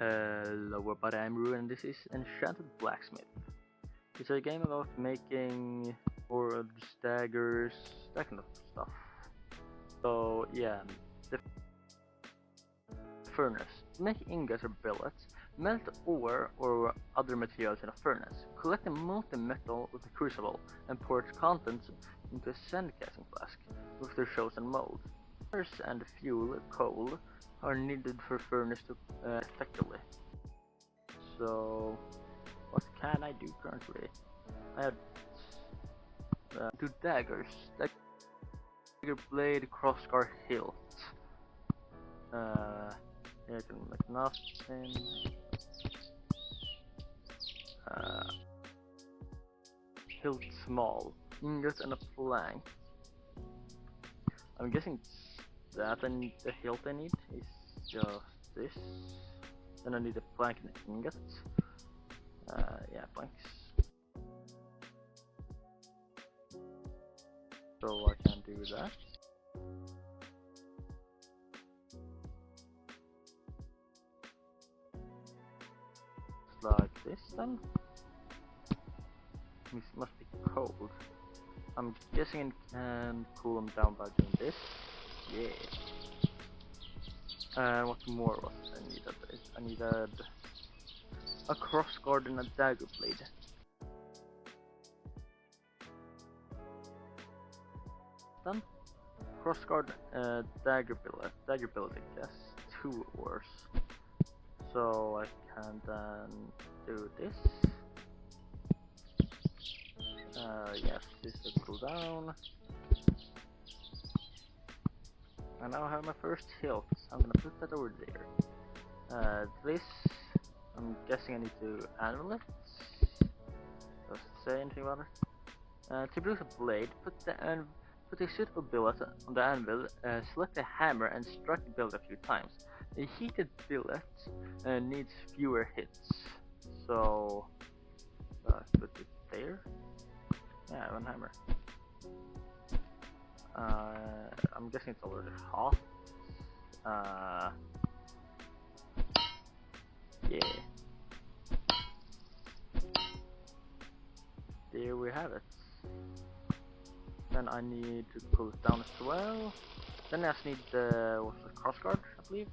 Hello everybody, I'm Ru and this is Enchanted Blacksmith. It's a game about making boards, daggers, that kind of stuff. So yeah, the furnace. To make ingots or billets, melt ore or other materials in a furnace. Collect the molten metal with a crucible and pour its contents into a sand casting flask with their chosen mold. Fires and fuel, coal, are needed for furnace to effectively. So, what can I do currently? I have two daggers, dagger blade, crossguard hilt. Here I can make nothing. Hilt small, ingot and a plank. I'm guessing that and the hilt I need is just this. Then I need a plank and an ingot. Yeah, planks. So I can do that. Like this then. This must be cold. I'm guessing I can cool them down by doing this. Yeah. And what more was I needed? I needed a crossguard and a dagger blade. Done. Crossguard, dagger billet, I guess. 2 ores. So I can then do this. Yes, this will cool down. And now I have my first hilt. I'm gonna put that over there. This, I'm guessing I need to anvil it. Does it say anything about it? To produce a blade, put a suitable billet on the anvil, select a hammer and strike the billet a few times. A heated billet needs fewer hits. So, put it there. Yeah, I have a hammer. I'm guessing it's already hot. Yeah. There we have it. Then I need to cool it down as well. Then I just need the crossguard, I believe.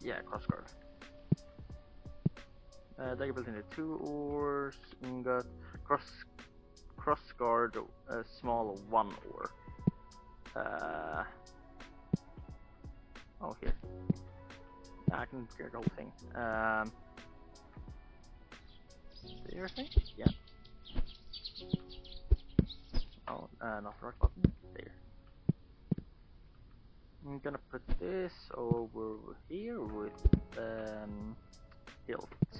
Yeah, crossguard. Dagger built into 2 ores, ingot, crossguard, small 1 ore. Oh, here. Yeah, I can clear the whole thing. There, I think? Yeah. Oh, not the right button. There. I'm gonna put this over here with hilts.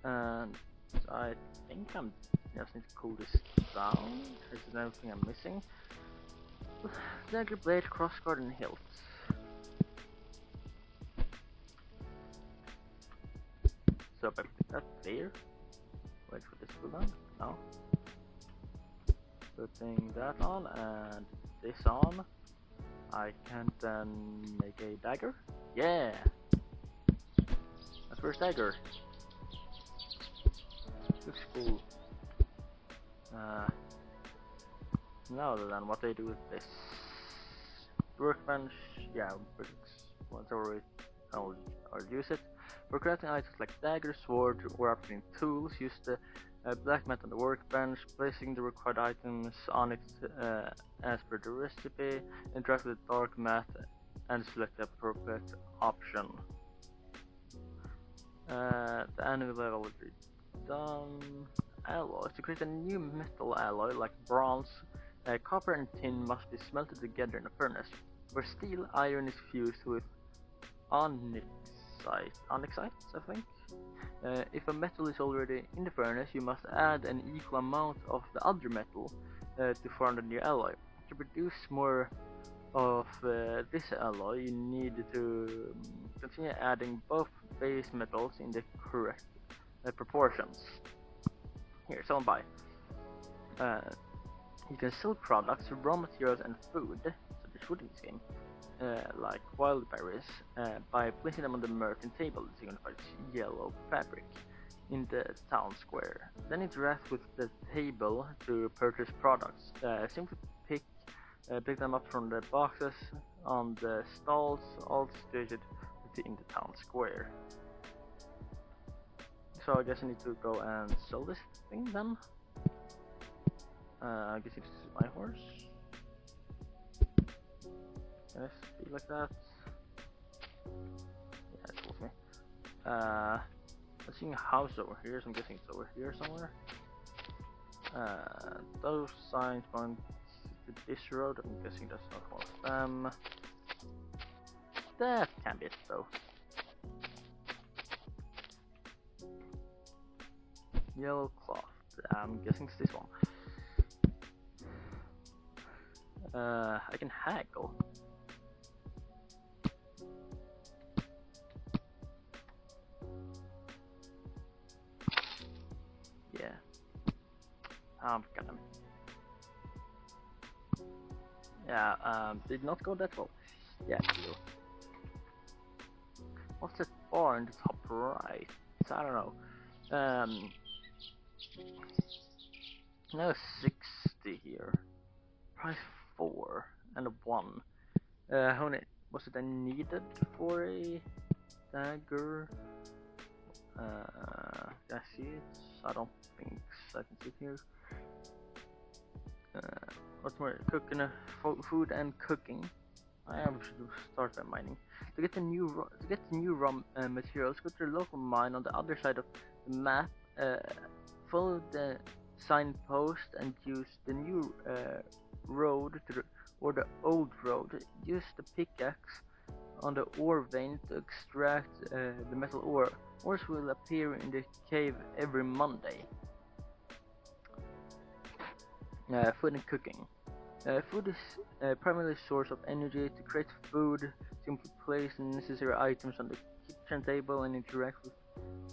And I think I'm just need to cool this down. Is there anything I'm missing? Dagger blade, crossguard, and hilts. So if I put that there, wait for this to cool down. No. Putting that on and this on, I can then make a dagger. Yeah! My first dagger. Looks cool. Now then, what do I do with this? Workbench, yeah, once I'll use it. For crafting items like dagger, sword, or upgrading tools, use the black mat on the workbench, placing the required items on it as per the recipe, interact with the dark mat and select the appropriate option. The anvil I've already done. Alloys. To create a new metal alloy like bronze, copper and tin must be smelted together in a furnace, where steel iron is fused with onyxite, I think. If a metal is already in the furnace, you must add an equal amount of the other metal to form the new alloy. To produce more of this alloy, you need to continue adding both base metals in the correct proportions. Here, someone buy. You can sell products, raw materials, and food. So there's food in this game. like wild berries, by placing them on the merchant table that signifies yellow fabric in the town square. Then interact with the table to purchase products. Simply pick them up from the boxes on the stalls, all situated within the town square. So I guess I need to go and sell this thing then. I guess it's my horse. Can I be like that? Yeah, it tells me. I'm seeing a house over here, so I'm guessing it's over here somewhere. Those signs point to this road. I'm guessing that's not one of them. That can be it though. Yellow cloth. I'm guessing it's this one. I can haggle. Yeah. Got them. Yeah, did not go that well. Yeah, deal. What's that bar in the top right? I don't know. No 60 here. Price 4 and a 1. How many was it I needed for a dagger? Can I see it? I don't think so. I can see it here. What's more? Cooking, food and cooking. I should start by mining. To get the new raw materials, go to the local mine on the other side of the map. Follow the signpost and use the new road or the old road. Use the pickaxe on the ore vein to extract the metal ore. Ores will appear in the cave every Monday. Food and cooking. Food is primarily a source of energy. To create food, simply place the necessary items on the kitchen table and interact with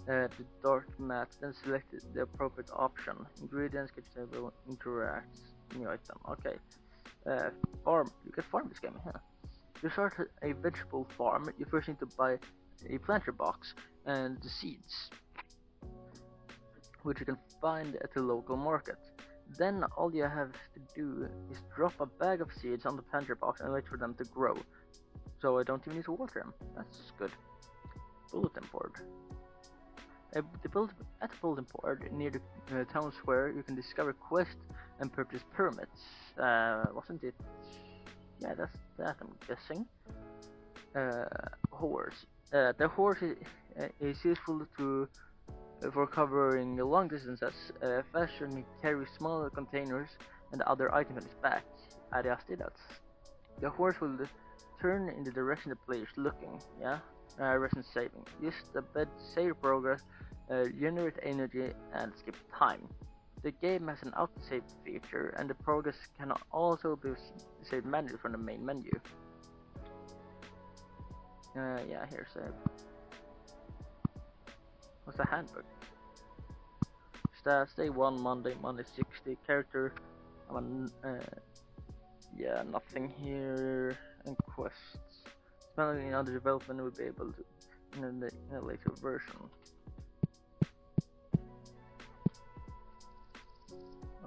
the dark map, then select the appropriate option. Ingredients, kitchen table, interacts, new item. Okay. Farm. You can farm this game, huh? To start a vegetable farm, you first need to buy a planter box and the seeds, which you can find at the local market. Then all you have to do is drop a bag of seeds on the planter box and wait for them to grow. So I don't even need to water them. That's good. Bulletin board. At the bulletin board near the town square, you can discover quests and purchase permits. Wasn't it? Yeah, that's that. I'm guessing. Horse. The horse is useful for covering long distances. Fashion can carry smaller containers and other items on its back. I just did that. The horse will turn in the direction the player is looking. Yeah. Rest and saving. Use the bed to save progress, generate energy, and skip time. The game has an auto-save feature, and the progress can also be saved manually from the main menu. Yeah, here's a... What's a handbook? Stats, day 1, Monday 60, character, yeah, nothing here, and quests. Smelling in other development will be able to in a later version.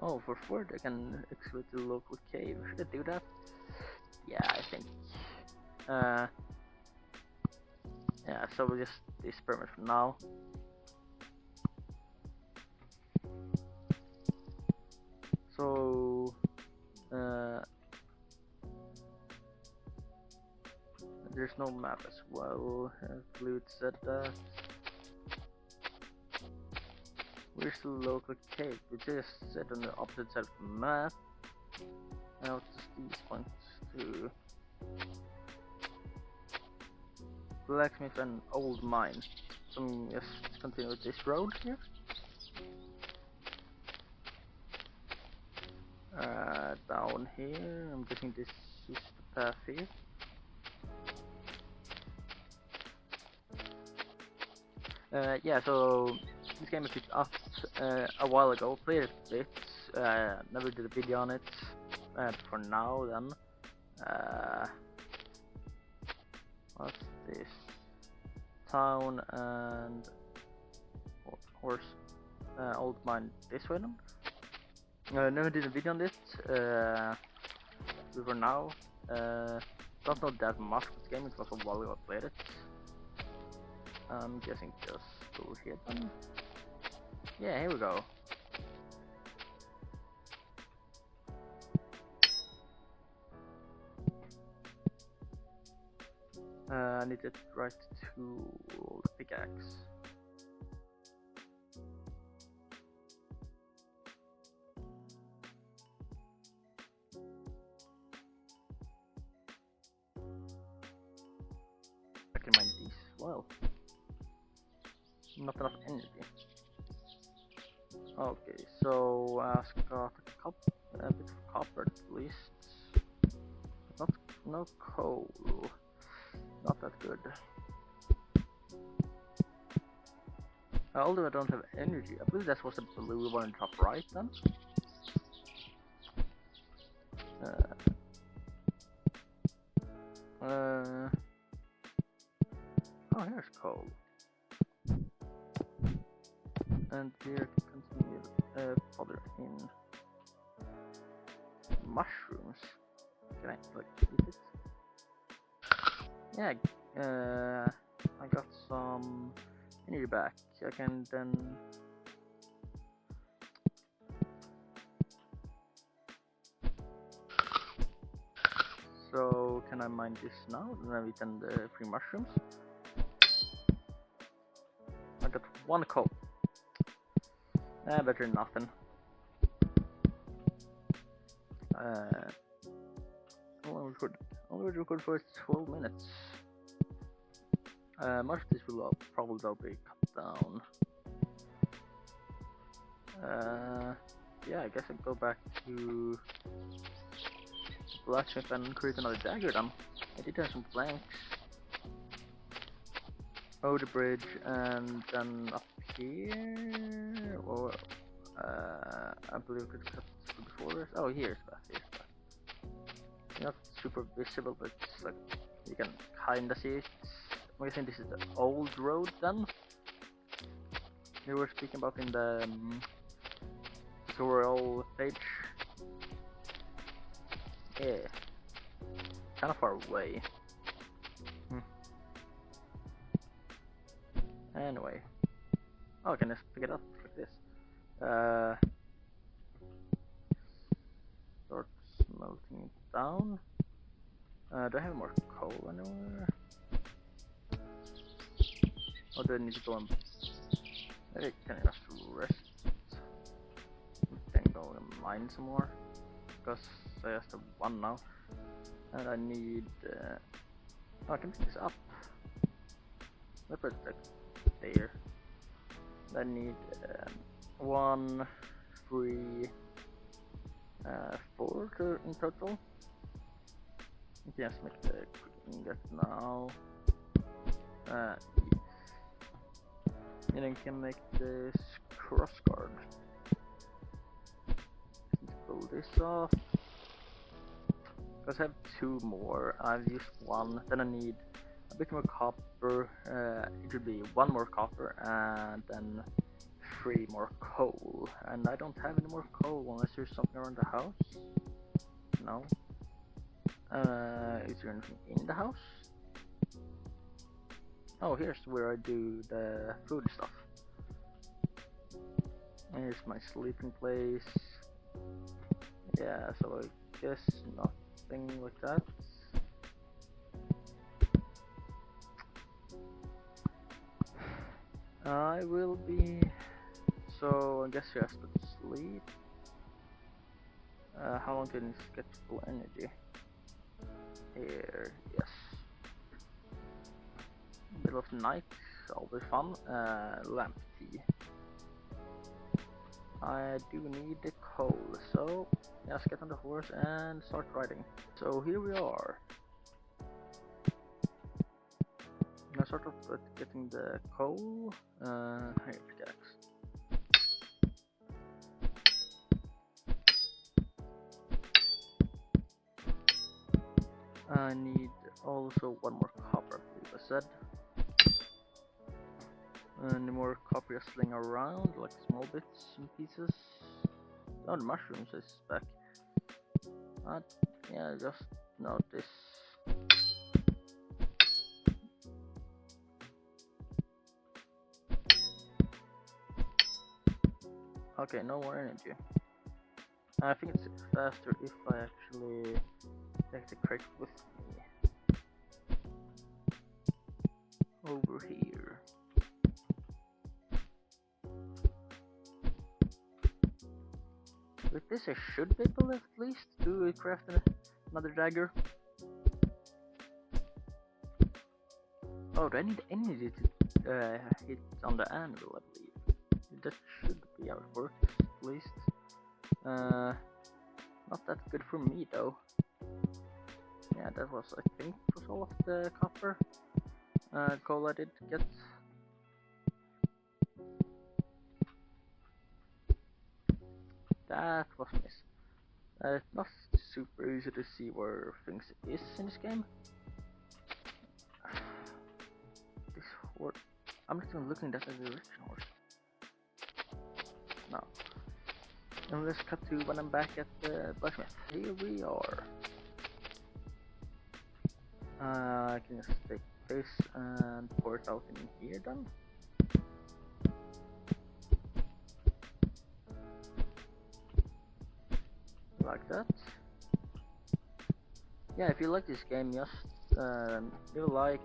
Oh, for food I can excavate the local cave. Should I do that? Yeah, I think. Yeah, so we'll just experiment for now. So, there's no map as well. Luke said that. Where's the local cave? We just set on the opposite side of the map. Now it's these points to blacksmith and old mine. So I'm just continue with this road here. Down here, I'm guessing this is the path here. Yeah, so this game I picked up a while ago, played it a bit, never did a video on it, for now then. What's this? Town and horse. Old mine this way then. Never did a video on this. For now. Don't know that much of this game. It was a while ago I played it. I'm guessing just go here then. Yeah, here we go. I need the right tool, the pickaxe. I can mine these as well. Not enough energy. Okay, so I've got a bit of copper at least. No coal. Not that good. Although I don't have energy, I believe that was the blue one on top right then. Oh, here's coal. And here I can continue further in mushrooms. Can I like eat it? Yeah, I got some energy back. I can then so can I mine this now? Then I eat the free mushrooms. I got one coal. Better than nothing. Only record for 12 minutes. Much of this will probably be cut down. Yeah, I guess I'll go back to Blacksmith and create another dagger then. I did have some planks. Oh, the bridge, and then up here, or I believe we could cut through the forest. Oh, here's that. Not super visible, but it's like you can kinda see it. I'm guessing this is the old road then. We were speaking about in the tutorial page. Yeah, kind of far away. Anyway, oh, I can just pick it up like this. Start smelting it down. Do I have more coal anywhere? Or do I need to go and maybe can I just rest? Then go and mine some more because I just have one now, and I need. Oh, I can pick this up. Let's put it there. I need 1, 3, 4 in total. You can just make the quick ingot now. And then you can make this crossguard. Let's pull this off. Because I have 2 more. I've used 1. Then I need a bit more copper. It would be 1 more copper and then 3 more coal. And I don't have any more coal unless there's something around the house. No. Is there anything in the house? Oh, here's where I do the food stuff. Here's my sleeping place. Yeah, so I guess nothing like that. I will be. So I guess you have to sleep. How long can you get full energy? Here, yes. Middle of the night, always fun. Lamp tea. I do need the coal, so let's get on the horse and start riding. So here we are. Now start off with getting the coal. Here, pickaxe. I need also 1 more copper, please. said. And more copper slinging around, like small bits and pieces. Oh, the mushrooms is back. But yeah, just notice. Okay, no more energy. I think it's faster if I actually take the crate with me. Over here. With this I should be able at least to craft another dagger. Oh, do I need energy to hit on the anvil, I believe. That should be how it works, at least. Not that good for me though. Yeah, that was, I think, was all of the copper coal I did get. That was miss. It's not super easy to see where things is in this game. This horse. I'm not even looking at the direction horse. No. And let's cut to when I'm back at the blacksmith. Here we are. I can just take this and pour it out in here then. Like that. Yeah, if you like this game, just leave a like,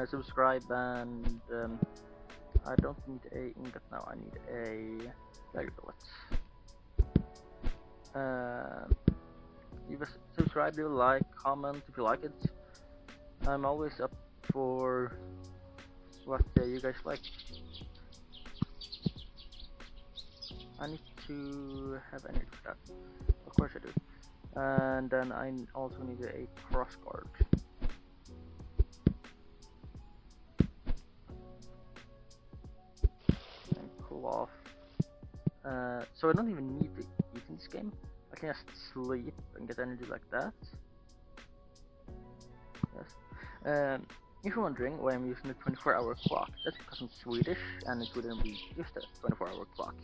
subscribe, and I don't need a ingot now, I need a dagger bullet. You just subscribe, leave a like, comment if you like it. I'm always up for what you guys like. I need to have energy for that. Of course I do. And then I also need a crossguard. And cloth. So I don't even need to eat in this game. I can just sleep and get energy like that. Yes. If you're wondering why I'm using the 24-hour clock, that's because I'm Swedish, and in Sweden we use the 24-hour clock.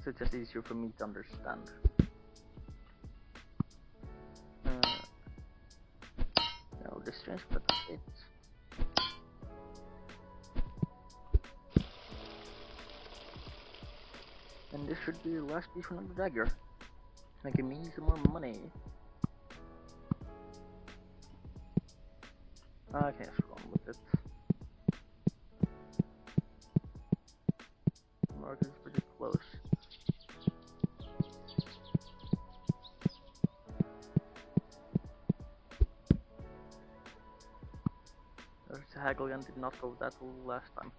So it's just easier for me to understand. No distress, but that's it. And this should be the last piece for another dagger. Making me some more money. Okay, let's run with it. Market is pretty close. There's a haggle again, did not go that well last time.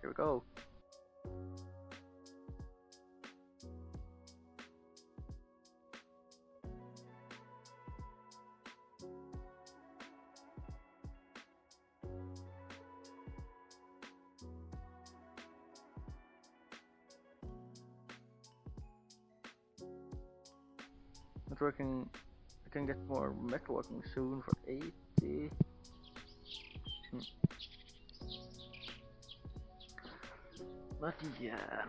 Here we go. It's working. I can get more metal working soon for 80. But yeah.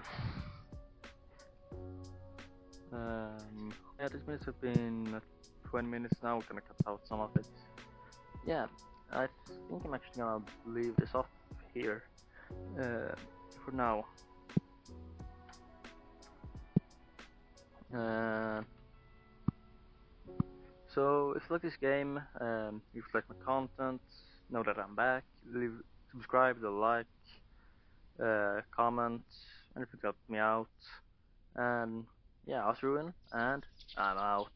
Yeah, this minutes have been 20 minutes now. We're gonna cut out some of it. Yeah, I think I'm actually gonna leave this off here for now. So if you like this game, if you like my content, know that I'm back. Subscribe, like, comment, anything to help me out. And yeah, I was Ruin, and I'm out.